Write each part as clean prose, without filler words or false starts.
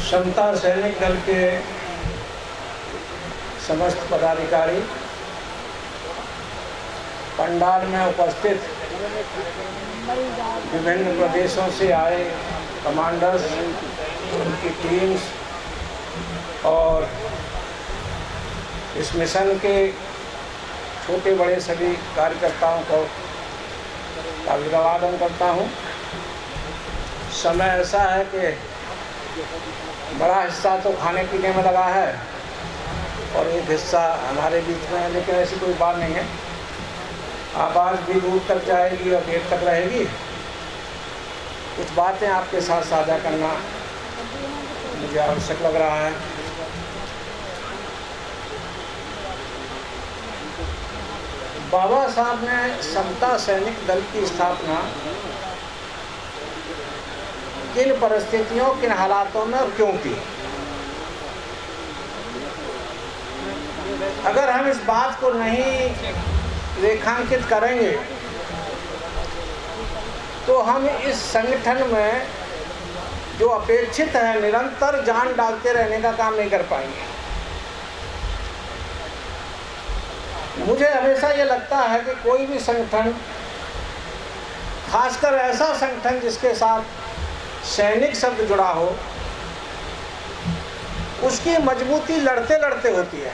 समता सैनिक दल के समस्त पदाधिकारी, पंडाल में उपस्थित विभिन्न प्रदेशों से आए कमांडर्स, उनकी टीम्स और इस मिशन के छोटे बड़े सभी कार्यकर्ताओं को अभिवादन करता हूँ। समय ऐसा है कि बड़ा हिस्सा तो खाने पीने में लगा है और एक हिस्सा हमारे बीच में है, लेकिन ऐसी कोई बात नहीं है। आवाज़ भी दूर तक जाएगी और देर तक रहेगी। कुछ बातें आपके साथ साझा करना मुझे आवश्यक लग रहा है। बाबा साहब ने समता सैनिक दल की स्थापना किन परिस्थितियों, किन हालातों में और क्यों की? अगर हम इस बात को नहीं रेखांकित करेंगे तो हम इस संगठन में जो अपेक्षित है निरंतर जान डालते रहने का काम नहीं कर पाएंगे। मुझे हमेशा ये लगता है कि कोई भी संगठन, खासकर ऐसा संगठन जिसके साथ सैनिक शब्द जुड़ा हो, उसकी मजबूती लड़ते लड़ते होती है।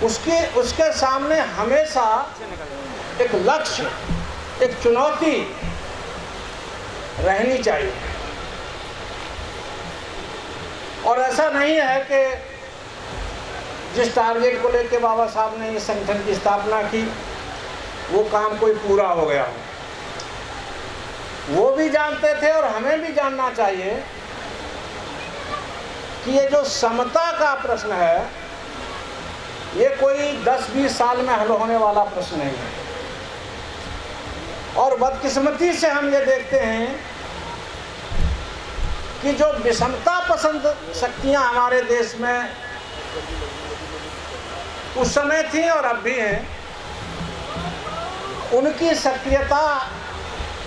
उसके सामने हमेशा एक लक्ष्य, एक चुनौती रहनी चाहिए। और ऐसा नहीं है कि जिस टारगेट को लेकर बाबा साहब ने इस संगठन की स्थापना की वो काम कोई पूरा हो गया हो। वो भी जानते थे और हमें भी जानना चाहिए कि ये जो समता का प्रश्न है ये कोई 10-20 साल में हल होने वाला प्रश्न नहीं है। और बदकिस्मती से हम ये देखते हैं कि जो विषमता पसंद शक्तियां हमारे देश में उस समय थी और अब भी हैं, उनकी सक्रियता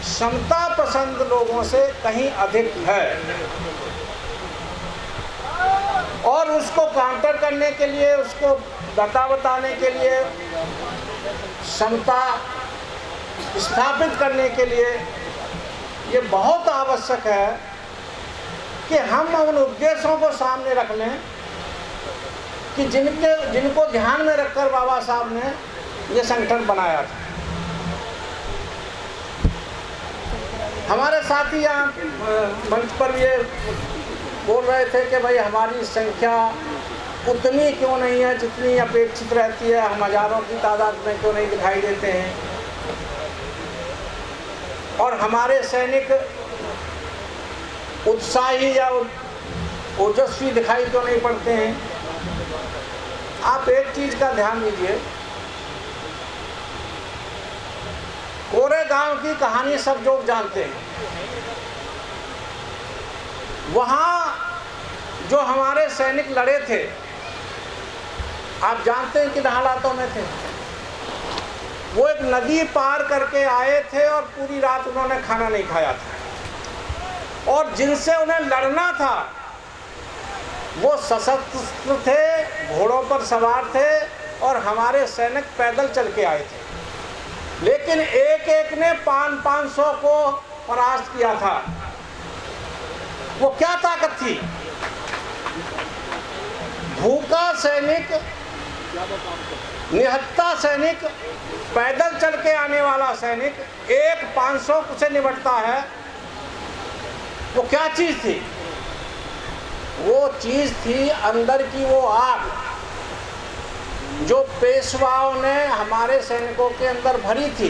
समता पसंद लोगों से कहीं अधिक है। और उसको काउंटर करने के लिए, उसको बताने के लिए, समता स्थापित करने के लिए ये बहुत आवश्यक है कि हम उन उद्देश्यों को सामने रख लें कि जिनको ध्यान में रखकर बाबा साहब ने ये संगठन बनाया था। हमारे साथी यहाँ मंच पर ये बोल रहे थे कि भाई हमारी संख्या उतनी क्यों नहीं है जितनी अपेक्षित रहती है, हम हजारों की तादाद में क्यों नहीं दिखाई देते हैं और हमारे सैनिक उत्साही या ओजस्वी दिखाई क्यों नहीं पड़ते हैं। आप एक चीज़ का ध्यान दीजिए, कोरेगांव की कहानी सब लोग जानते हैं। वहाँ जो हमारे सैनिक लड़े थे, आप जानते हैं किन हालातों में थे। वो एक नदी पार करके आए थे और पूरी रात उन्होंने खाना नहीं खाया था और जिनसे उन्हें लड़ना था वो सशस्त्र थे, घोड़ों पर सवार थे और हमारे सैनिक पैदल चल के आए थे। लेकिन एक एक ने 500 को परास्त किया था। वो क्या ताकत थी? भूखा सैनिक, निहत्था सैनिक, पैदल चल के आने वाला सैनिक एक 500 से निपटता है। वो क्या चीज़ थी? वो चीज़ थी अंदर की वो आग जो पेशवाओं ने हमारे सैनिकों के अंदर भरी थी।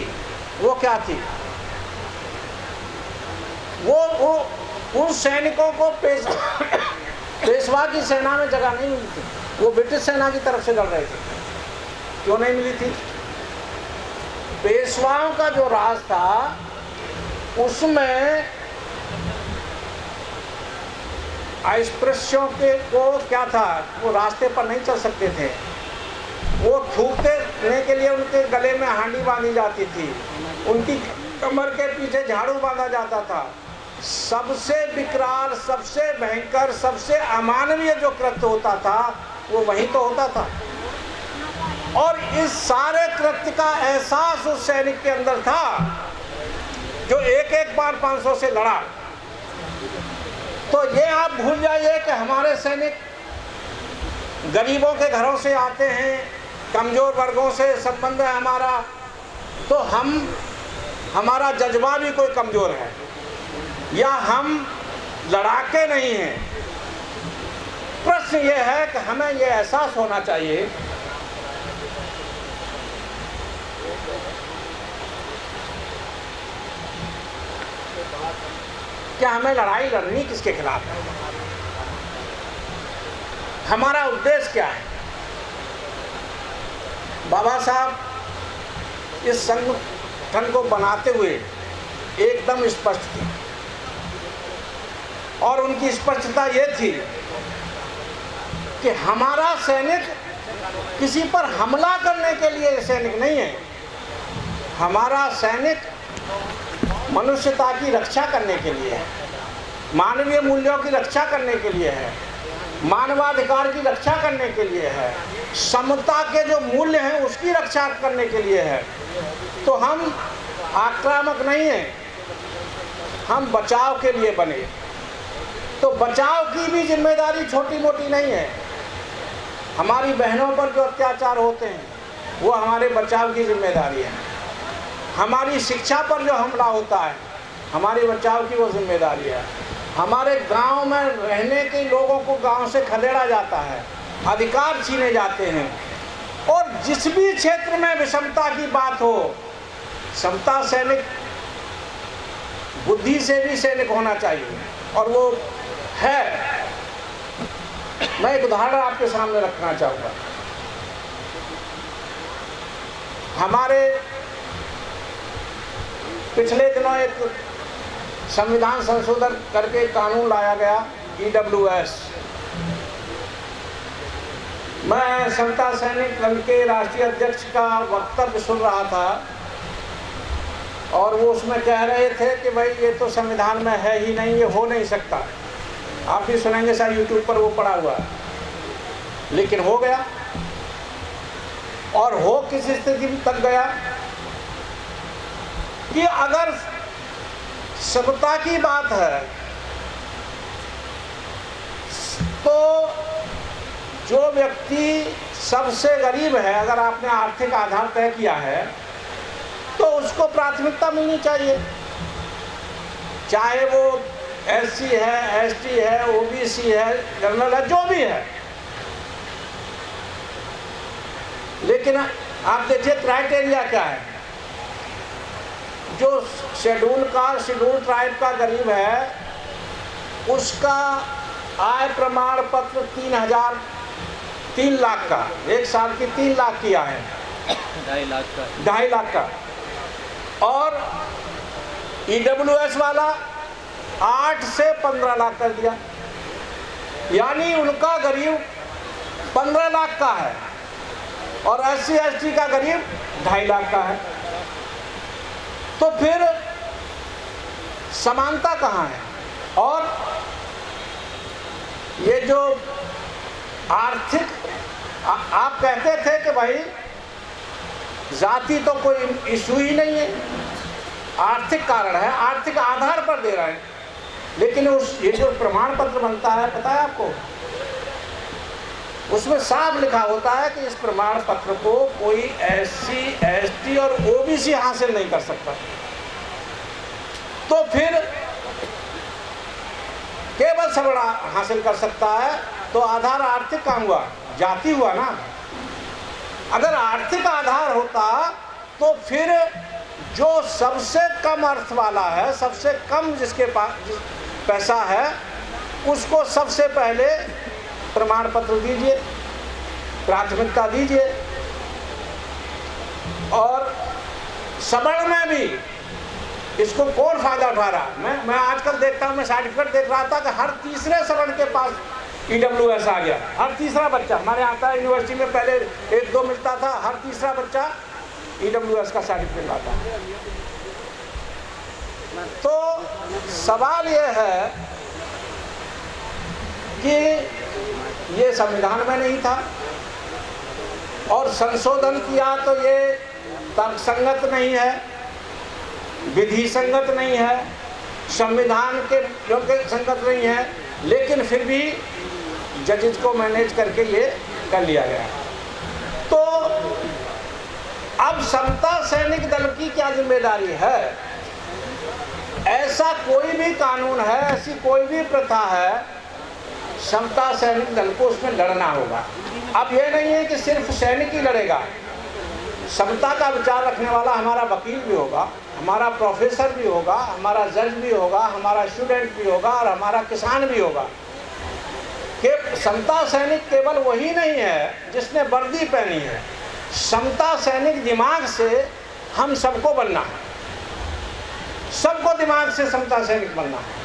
वो क्या थी? वो उन सैनिकों को पेशवा की सेना में जगह नहीं मिली थी। वो ब्रिटिश सेना की तरफ से लड़ रहे थे। क्यों नहीं मिली थी? पेशवाओं का जो राज था उसमें अस्पृश्यों के को क्या था, वो रास्ते पर नहीं चल सकते थे। वो थूकने के लिए उनके गले में हांडी बांधी जाती थी, उनकी कमर के पीछे झाड़ू बांधा जाता था। सबसे विकराल, सबसे भयंकर, सबसे अमानवीय जो कृत्य होता था वो वहीं तो होता था। और इस सारे कृत्य का एहसास उस सैनिक के अंदर था जो एक एक बार 500 से लड़ा। तो ये आप भूल जाइए कि हमारे सैनिक गरीबों के घरों से आते हैं, कमज़ोर वर्गों से संबंध है हमारा, तो हमारा जज्बा भी कोई कमज़ोर है या हम लड़ाके नहीं हैं। प्रश्न ये है कि हमें ये एहसास होना चाहिए कि हमें लड़ाई लड़नी किसके खिलाफ है, हमारा उद्देश्य क्या है। बाबा साहब इस संगठन को बनाते हुए एकदम स्पष्ट थे और उनकी स्पष्टता ये थी कि हमारा सैनिक किसी पर हमला करने के लिए सैनिक नहीं है, हमारा सैनिक मनुष्यता की रक्षा करने के लिए है, मानवीय मूल्यों की रक्षा करने के लिए है, मानवाधिकार की रक्षा करने के लिए है, समता के जो मूल्य हैं उसकी रक्षा करने के लिए है। तो हम आक्रामक नहीं हैं, हम बचाव के लिए बने। तो बचाव की भी जिम्मेदारी छोटी मोटी नहीं है। हमारी बहनों पर जो अत्याचार होते हैं वो हमारे बचाव की जिम्मेदारी है। हमारी शिक्षा पर जो हमला होता है हमारे बचाव की वो जिम्मेदारी है। हमारे गांव में रहने के लोगों को गांव से खदेड़ा जाता है, अधिकार छीने जाते हैं। और जिस भी क्षेत्र में विषमता की बात हो, समता सैनिक, बुद्धि से भी सैनिक होना चाहिए और वो है। मैं एक उदाहरण आपके सामने रखना चाहूँगा। हमारे पिछले दिनों एक संविधान संशोधन करके कानून लाया गया EWS। मैं समता सैनिक दल के राष्ट्रीय अध्यक्ष का वक्तव्य सुन रहा था और वो उसमें कह रहे थे कि भाई ये तो संविधान में है ही नहीं, ये हो नहीं सकता। आप भी सुनेंगे शायद यूट्यूब पर वो पड़ा हुआ है, लेकिन हो गया। और हो किस स्थिति तक गया कि अगर समता की बात है तो जो व्यक्ति सबसे गरीब है, अगर आपने आर्थिक आधार तय किया है तो उसको प्राथमिकता मिलनी चाहिए, चाहे वो SC है, ST है, OBC है, जनरल है, जो भी है। लेकिन आप देखिए क्राइटेरिया क्या है। जो शेड्यूल ट्राइब का गरीब है उसका आय प्रमाण पत्र 3 लाख का, एक साल की 3 लाख की आय है, 2.5 लाख का। और EWS वाला 8 से 15 लाख कर दिया, यानी उनका गरीब 15 लाख का है और SC ST का गरीब 2.5 लाख का है। तो फिर समानता कहाँ है। और ये जो आर्थिक आप कहते थे कि भाई जाति तो कोई इशू ही नहीं है, आर्थिक कारण है, आर्थिक आधार पर दे रहे हैं। लेकिन ये जो प्रमाण पत्र बनता है, पता है आपको, उसमें साफ लिखा होता है कि इस प्रमाण पत्र को कोई SC ST और OBC हासिल नहीं कर सकता। तो फिर केवल सबड़ा हासिल कर सकता है। तो आधार आर्थिक काम हुआ, जाति हुआ ना। अगर आर्थिक आधार होता तो फिर जो सबसे कम अर्थ वाला है, सबसे कम जिसके पास पैसा है, उसको सबसे पहले प्रमाण पत्र दीजिए, प्राथमिकता दीजिए। और सवर्ण में भी इसको कौन फायदा उठा रहा है। मैं आजकल देखता हूँ, मैं सर्टिफिकेट देख रहा था कि हर तीसरे सवर्ण के पास EWS आ गया। हर तीसरा बच्चा, हमारे यहाँ था यूनिवर्सिटी में पहले 1-2 मिलता था, हर तीसरा बच्चा EWS का सर्टिफिकेट लाता है। तो सवाल ये है कि ये संविधान में नहीं था और संशोधन किया तो ये तर्कसंगत नहीं है, विधि संगत नहीं है, संविधान के योग्य संगत नहीं है, लेकिन फिर भी जजेस को मैनेज करके ये कर लिया गया। तो अब समता सैनिक दल की क्या जिम्मेदारी है? ऐसा कोई भी कानून है, ऐसी कोई भी प्रथा है, समता सैनिक दल को उसमें लड़ना होगा। अब ये नहीं है कि सिर्फ सैनिक ही लड़ेगा, समता का विचार रखने वाला हमारा वकील भी होगा, हमारा प्रोफेसर भी होगा, हमारा जज भी होगा, हमारा स्टूडेंट भी होगा और हमारा किसान भी होगा। कि समता सैनिक केवल वही नहीं है जिसने वर्दी पहनी है, समता सैनिक दिमाग से हम सबको बनना है, सबको दिमाग से समता सैनिक बनना है।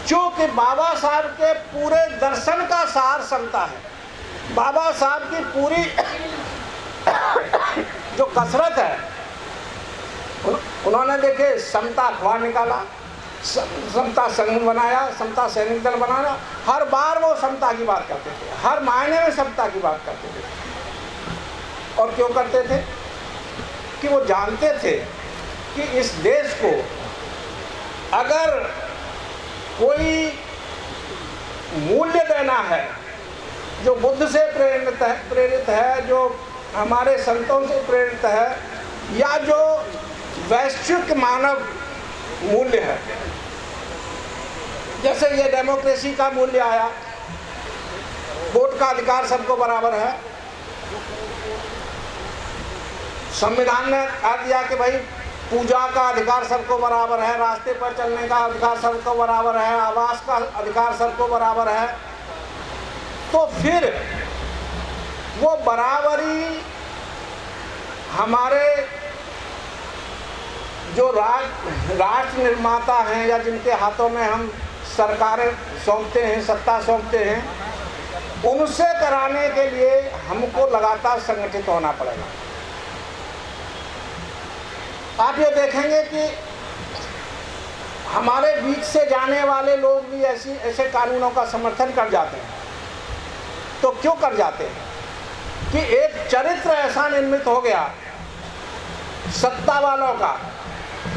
क्योंकि बाबा साहब के पूरे दर्शन का सार समता है। बाबा साहब की पूरी जो कसरत है, उन्होंने देखे समता अखबार निकाला, समता संघ बनाया, समता सैनिक दल बनाया, हर बार वो समता की बात करते थे, हर मायने में समता की बात करते थे। और क्यों करते थे? कि वो जानते थे कि इस देश को अगर कोई मूल्य देना है जो बुद्ध से प्रेरित है, जो हमारे संतों से प्रेरित है, या जो वैश्विक मानव मूल्य है, जैसे ये डेमोक्रेसी का मूल्य आया, वोट का अधिकार सबको बराबर है, संविधान ने कह दिया कि भाई पूजा का अधिकार सबको बराबर है, रास्ते पर चलने का अधिकार सबको बराबर है, आवास का अधिकार सबको बराबर है। तो फिर वो बराबरी हमारे जो राष्ट्र निर्माता हैं या जिनके हाथों में हम सरकारें सौंपते हैं, सत्ता सौंपते हैं, उनसे कराने के लिए हमको लगातार संगठित होना पड़ेगा। आप ये देखेंगे कि हमारे बीच से जाने वाले लोग भी ऐसे कानूनों का समर्थन कर जाते हैं। तो क्यों कर जाते हैं? कि एक चरित्र ऐसा निर्मित हो गया, सत्ता वालों का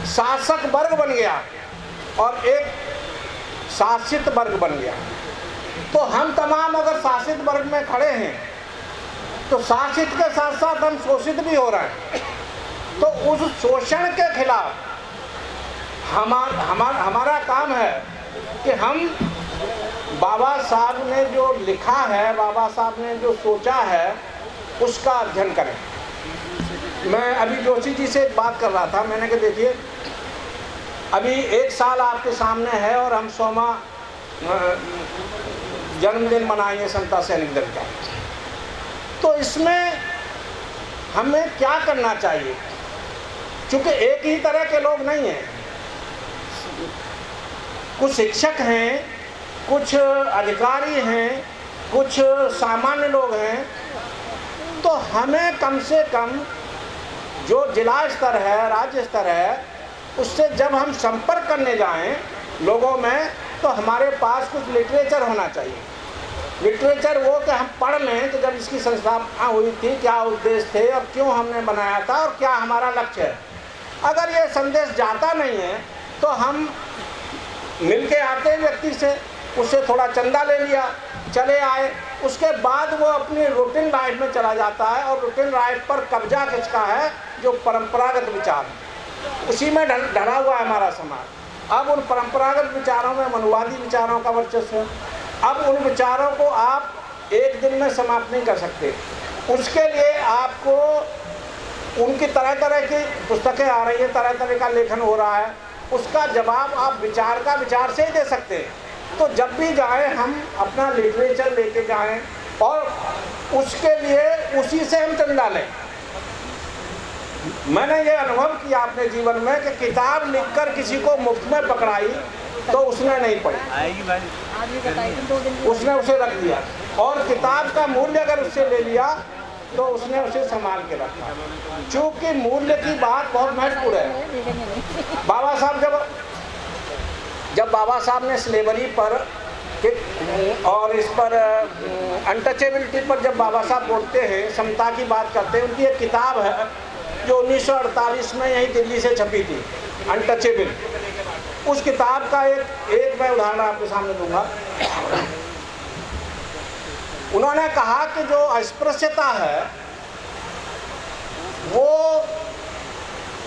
शासक वर्ग बन गया और एक शासित वर्ग बन गया। तो हम तमाम अगर शासित वर्ग में खड़े हैं तो शासित के साथ साथ हम शोषित भी हो रहे हैं। तो उस शोषण के खिलाफ हमारा काम है कि हम बाबा साहब ने जो लिखा है, बाबा साहब ने जो सोचा है, उसका अध्ययन करें। मैं अभी जोशी जी से बात कर रहा था, मैंने कहा देखिए अभी 1 साल आपके सामने है और हम 100वां जन्मदिन मनाएंगे समता सैनिक दल का। तो इसमें हमें क्या करना चाहिए? क्योंकि एक ही तरह के लोग नहीं हैं, कुछ शिक्षक हैं, कुछ अधिकारी हैं, कुछ सामान्य लोग हैं। तो हमें कम से कम जो जिला स्तर है, राज्य स्तर है, उससे जब हम संपर्क करने जाएं लोगों में, तो हमारे पास कुछ लिटरेचर होना चाहिए। लिटरेचर वो कि हम पढ़ लें कि जब इसकी संस्थापना हुई थी क्या उद्देश्य थे और क्यों हमने बनाया था और क्या हमारा लक्ष्य है। अगर ये संदेश जाता नहीं है तो हम मिल के आते हैं व्यक्ति से, उससे थोड़ा चंदा ले लिया, चले आए, उसके बाद वो अपनी रूटीन लाइफ में चला जाता है। और रूटीन लाइफ पर कब्जा किसका है? जो परंपरागत विचार, उसी में ढला हुआ है हमारा समाज। अब उन परंपरागत विचारों में मनुवादी विचारों का वर्चस्व है। अब उन विचारों को आप एक दिन में समाप्त नहीं कर सकते। उसके लिए आपको उनकी तरह तरह की पुस्तकें आ रही हैं, तरह तरह का लेखन हो रहा है, उसका जवाब आप विचार का विचार से ही दे सकते हैं। तो जब भी जाएं हम अपना लिटरेचर लेके जाएं और उसके लिए उसी से हम चंदा लें। मैंने ये अनुभव किया अपने जीवन में कि किताब लिखकर किसी को मुफ्त में पकड़ाई तो उसने नहीं पढ़ी, उसने उसे रख दिया, और किताब का मूल्य अगर उससे ले लिया तो उसने उसे संभाल के रखा। क्योंकि मूल्य की बात बहुत महत्वपूर्ण है। बाबा साहब जब जब बाबा साहब ने स्लेवरी पर और इस पर अनटचेबिलिटी पर जब बाबा साहब बोलते हैं, समता की बात करते हैं, उनकी एक किताब है जो 1948 में यहीं दिल्ली से छपी थी, अनटचेबल। उस किताब का एक मैं उदाहरण आपके सामने दूंगा। उन्होंने कहा कि जो अस्पृश्यता है वो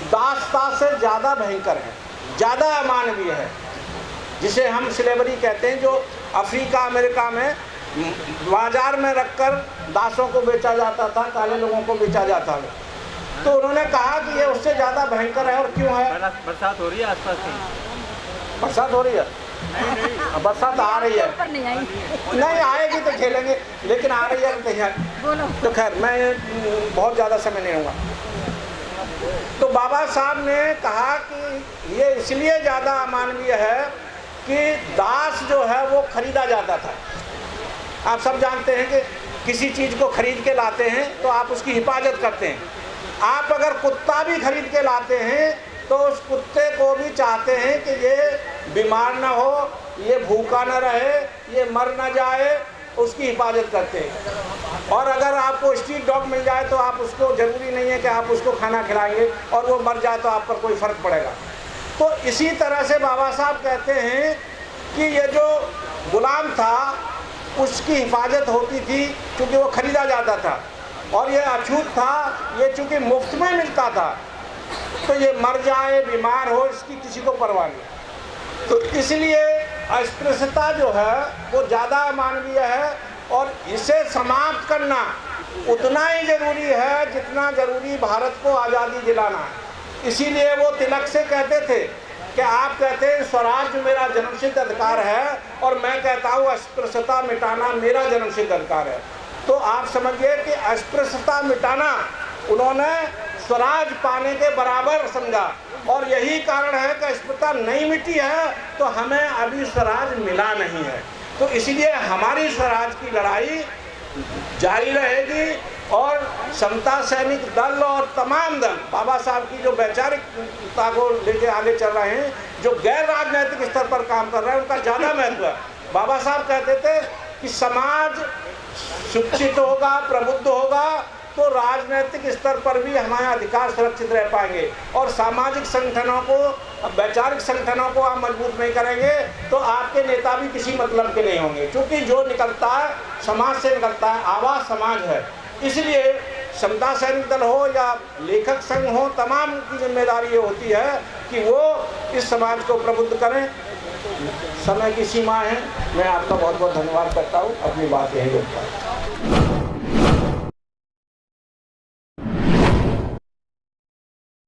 दासता से ज़्यादा भयंकर है, ज़्यादा अमानवीय है, जिसे हम स्लेवरी कहते हैं, जो अफ्रीका अमेरिका में बाजार में रखकर दासों को बेचा जाता था, काले लोगों को बेचा जाता था। तो उन्होंने कहा कि ये उससे ज़्यादा भयंकर है। और क्यों है? बरसात हो रही है आसपास कहीं? बरसात हो रही है? बरसात आ रही है, नहीं आएगी तो खेलेंगे, लेकिन आ रही है तो खैर मैं बहुत ज़्यादा समय नहीं होगा। तो बाबा साहब ने कहा कि ये इसलिए ज़्यादा अमानवीय है कि दास जो है वो खरीदा जाता था। आप सब जानते हैं कि किसी चीज़ को खरीद के लाते हैं तो आप उसकी हिफाजत करते हैं। आप अगर कुत्ता भी खरीद के लाते हैं तो उस कुत्ते को भी चाहते हैं कि ये बीमार ना हो, ये भूखा ना रहे, ये मर ना जाए, उसकी हिफाजत करते हैं। और अगर आपको स्ट्रीट डॉग मिल जाए तो आप उसको, ज़रूरी नहीं है कि आप उसको खाना खिलाएंगे, और वो मर जाए तो आप पर कोई फ़र्क पड़ेगा। तो इसी तरह से बाबा साहब कहते हैं कि ये जो गुलाम था उसकी हिफाजत होती थी क्योंकि वो ख़रीदा जाता था, और ये अछूत था, ये चूँकि मुफ्त में मिलता था, तो ये मर जाए, बीमार हो, इसकी किसी को परवाह नहीं। तो इसलिए अस्पृश्यता जो है वो ज़्यादा मानवीय है, और इसे समाप्त करना उतना ही ज़रूरी है जितना ज़रूरी भारत को आज़ादी दिलाना है। इसीलिए वो तिलक से कहते थे कि आप कहते हैं स्वराज मेरा जन्मसिद्ध अधिकार है, और मैं कहता हूँ अस्पृश्यता मिटाना मेरा जन्मसिद्ध अधिकार है। तो आप समझिए कि अस्पृश्यता मिटाना उन्होंने स्वराज पाने के बराबर समझा, और यही कारण है कि अस्पृश्यता नहीं मिटी है तो हमें अभी स्वराज मिला नहीं है। तो इसलिए हमारी स्वराज की लड़ाई जारी रहेगी, और समता सैनिक दल और तमाम दल बाबा साहब की जो वैचारिकता को लेके आगे चल रहे हैं, जो गैर राजनीतिक स्तर पर काम कर रहे हैं, उनका ज़्यादा महत्व है। बाबा साहब कहते थे कि समाज शिक्षित होगा, प्रबुद्ध होगा तो राजनीतिक स्तर पर भी हमारे अधिकार सुरक्षित रह पाएंगे, और सामाजिक संगठनों को, वैचारिक संगठनों को आप मजबूत नहीं करेंगे तो आपके नेता भी किसी मतलब के नहीं होंगे, क्योंकि जो निकलता है समाज से निकलता है, आवाज़ समाज है। इसलिए समता सैनिक दल हो या लेखक संघ हो, तमाम की जिम्मेदारी ये होती है कि वो इस समाज को प्रबुद्ध करें। समय की सीमा है, मैं आपका बहुत बहुत धन्यवाद करता हूँ, अपनी बात यही करता हूँ।